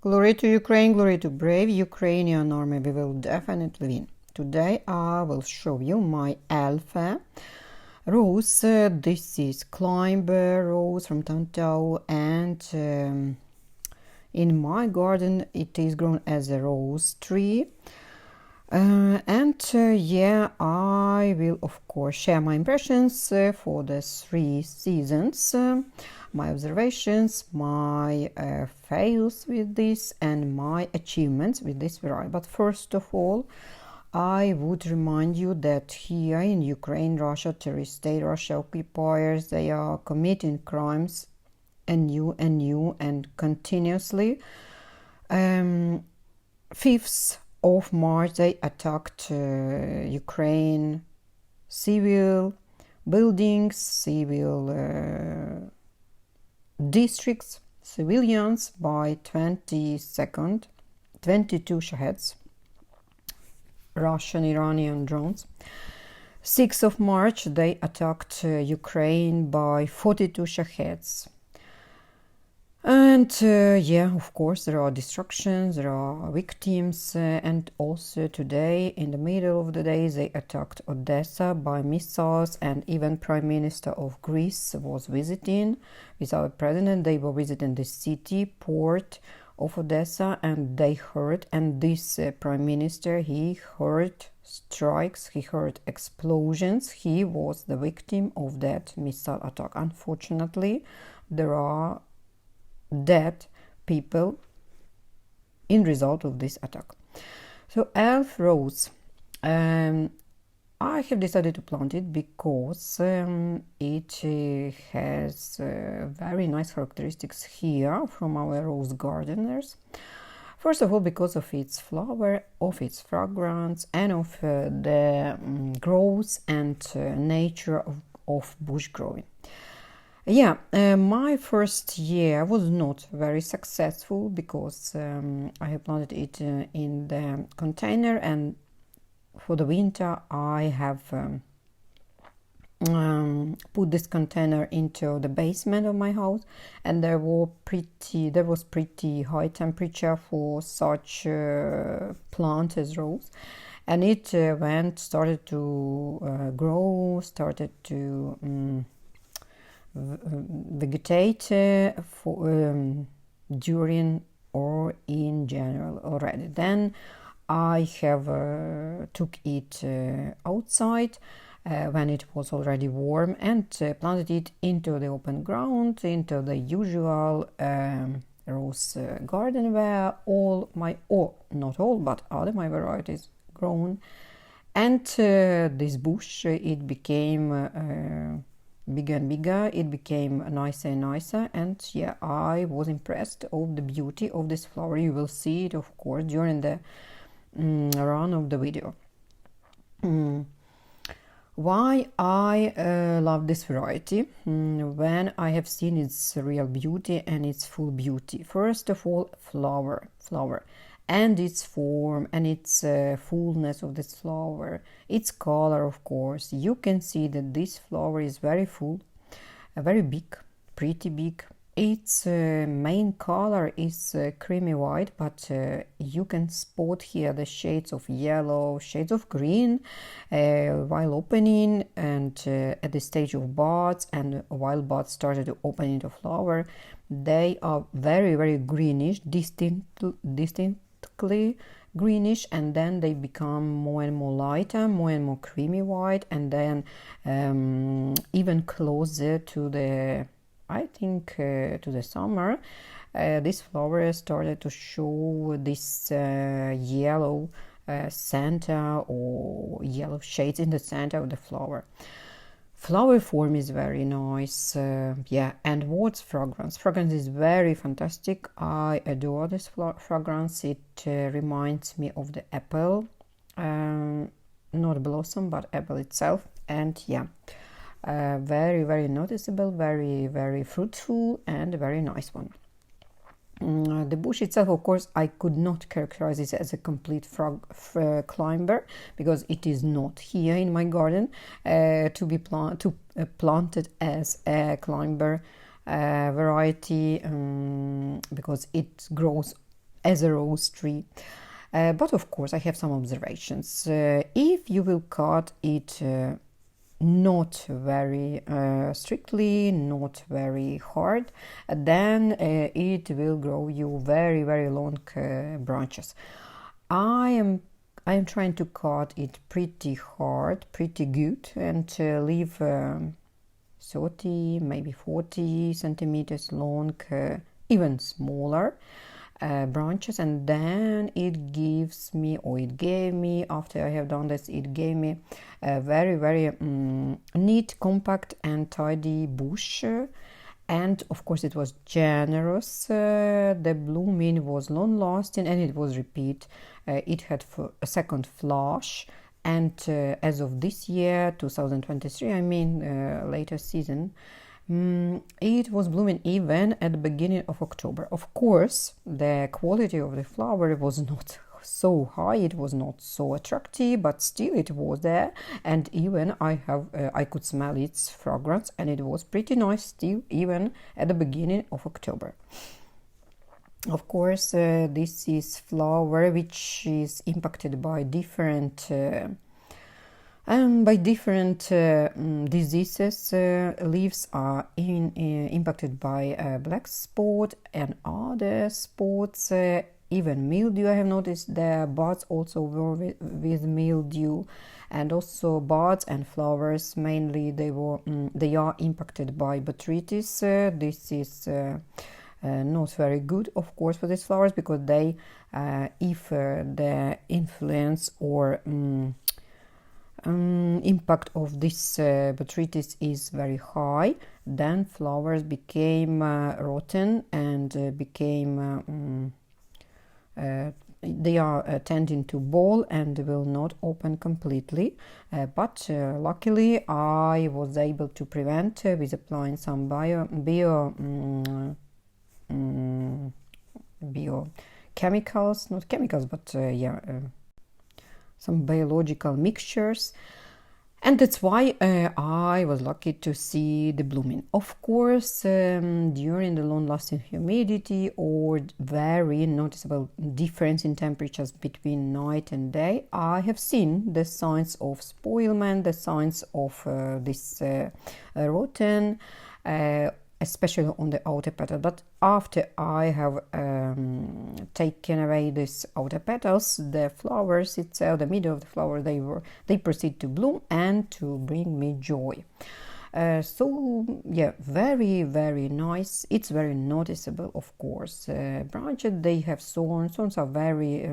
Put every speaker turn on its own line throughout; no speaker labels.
Glory to Ukraine, glory to brave Ukrainian army, we will definitely win. Today I will show you my Elfe rose. This is climber rose from Tantau, and in my garden it is grown as a rose tree. Yeah, I will of course share my impressions for the 3 seasons, my observations, my fails with this, and my achievements with this variety. But first of all, I would remind you that here in Ukraine, Russia, terrorist state, Russia occupiers, they are committing crimes anew and continuously. 5th of March, they attacked Ukraine civil buildings, civil districts, civilians by 22 shaheds, Russian Iranian drones. 6th of March, they attacked Ukraine by 42 shaheds. And yeah, of course, there are destructions, there are victims, and also today, in the middle of the day, they attacked Odessa by missiles, and even Prime Minister of Greece was visiting with our president. They were visiting the city, port of Odessa, and they heard, and this Prime Minister, he heard strikes, he heard explosions. He was the victim of that missile attack. Unfortunately, there are dead people in result of this attack. So Elf rose, I have decided to plant it because it has very nice characteristics here from our rose gardeners. First of all, because of its flower, of its fragrance, and of the growth and nature of bush growing. Yeah, my first year was not very successful because I have planted it in the container, and for the winter I have put this container into the basement of my house, and there was pretty high temperature for such plant as rose, and it started to grow, started to vegetate during or in general already. Then I have took it outside when it was already warm, and planted it into the open ground, into the usual rose garden where not all, but other my varieties grown. And this bush, it became bigger and bigger, it became nicer and nicer, and yeah, I was impressed of the beauty of this flower. You will see it, of course, during the run of the video. Why I love this variety? When I have seen its real beauty and its full beauty. First of all, flower, and its form and its fullness of this flower, its color, of course. You can see that this flower is very full, very big, pretty big. Its main color is creamy white, but you can spot here the shades of yellow, shades of green while opening, and at the stage of buds, and while buds started to open into flower, they are very, very greenish, distinctly greenish, and then they become more and more lighter, more and more creamy white, and then even closer to the, I think, to the summer, this flower started to show this yellow center or yellow shades in the center of the flower. Flower form is very nice, yeah, and what's fragrance? Fragrance is very fantastic. I adore this fragrance. It reminds me of the apple, not blossom, but apple itself, and yeah, very, very noticeable, very, very fruitful, and a very nice one. The bush itself, of course, I could not characterize it as a complete climber, because it is not here in my garden to be planted as a climber variety, because it grows as a rose tree. But of course I have some observations. If you will cut it not very strictly, not very hard, then it will grow you very, very long branches. I am trying to cut it pretty hard, pretty good, and leave 30, maybe 40 centimeters long, even smaller branches, and then it gives me, or it gave me, after I have done this, it gave me a very, very neat, compact and tidy bush. And of course it was generous. The blooming was long lasting and it was repeat. It had a second flush, and as of this year, 2023, I mean later season, it was blooming even at the beginning of October. Of course, the quality of the flower was not so high, it was not so attractive, but still it was there, and even I could smell its fragrance, and it was pretty nice still, even at the beginning of October. Of course, this is flower which is impacted by different diseases. Leaves are impacted by black spot and other spots. Even mildew, I have noticed the buds also were with mildew, and also buds and flowers mainly they are impacted by botrytis. This is not very good, of course, for these flowers, because they, if the influence or impact of this botrytis is very high, then flowers became rotten and became they are tending to ball and will not open completely, but luckily I was able to prevent with applying some biochemicals, not chemicals, but some biological mixtures, and that's why I was lucky to see the blooming. Of course, during the long-lasting humidity or very noticeable difference in temperatures between night and day, I have seen the signs of spoilment, the signs of this rotten, especially on the outer petal. But after I have taken away these outer petals, the flowers itself, the middle of the flower, they proceed to bloom and to bring me joy. So yeah, very, very nice. It's very noticeable, of course. Branches, they have thorns. Thorns are very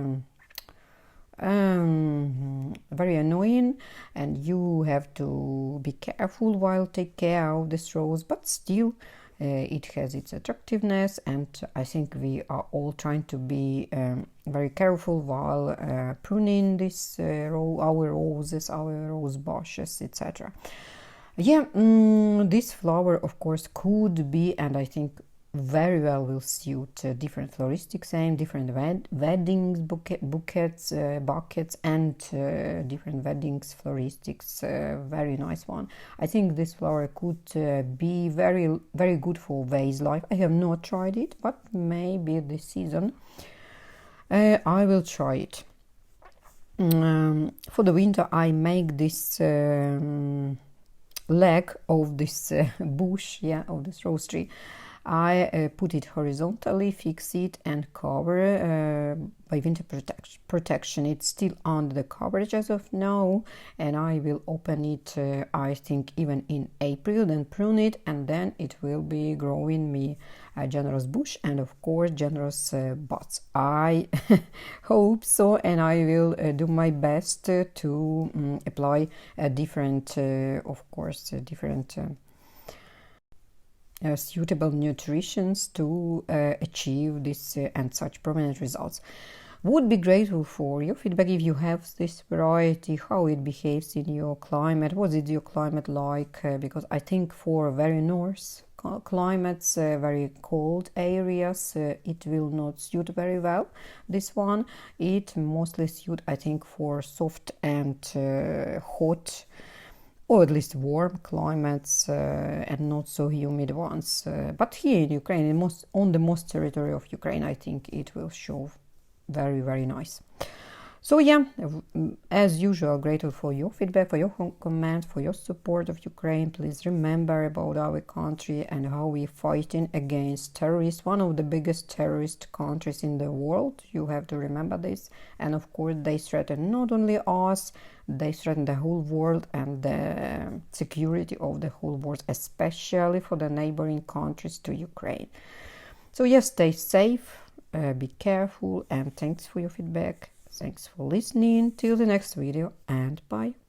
very annoying, and you have to be careful while take care of this rose, but still it has its attractiveness, and I think we are all trying to be very careful while pruning this our roses, our rose bushes, etc. Yeah, this flower of course could be, and I think very well will suit different floristics and different weddings, buckets, and different weddings floristics. Very nice one. I think this flower could be very, very good for vase life. I have not tried it, but maybe this season I will try it. For the winter, I make this leg of this bush, of this rose tree. I put it horizontally, fix it, and cover by winter protection. It's still under the coverage as of now, and I will open it, I think, even in April, then prune it, and then it will be growing me a generous bush and, of course, generous buds. I hope so, and I will do my best to apply different, of course, different suitable nutritions to achieve this and such prominent results. Would be grateful for your feedback if you have this variety, how it behaves in your climate, what is your climate like, because I think for very north climates, very cold areas, it will not suit very well. This one, it mostly suit, I think, for soft and hot or at least warm climates and not so humid ones. But here in Ukraine, on the most territory of Ukraine, I think it will show very, very nice. So yeah, as usual, grateful for your feedback, for your comments, for your support of Ukraine. Please remember about our country and how we're fighting against terrorists, one of the biggest terrorist countries in the world. You have to remember this. And of course, they threaten not only us, they threaten the whole world and the security of the whole world, especially for the neighboring countries to Ukraine. So yes, stay safe, be careful, and thanks for your feedback. Thanks for listening. Till the next video, and bye.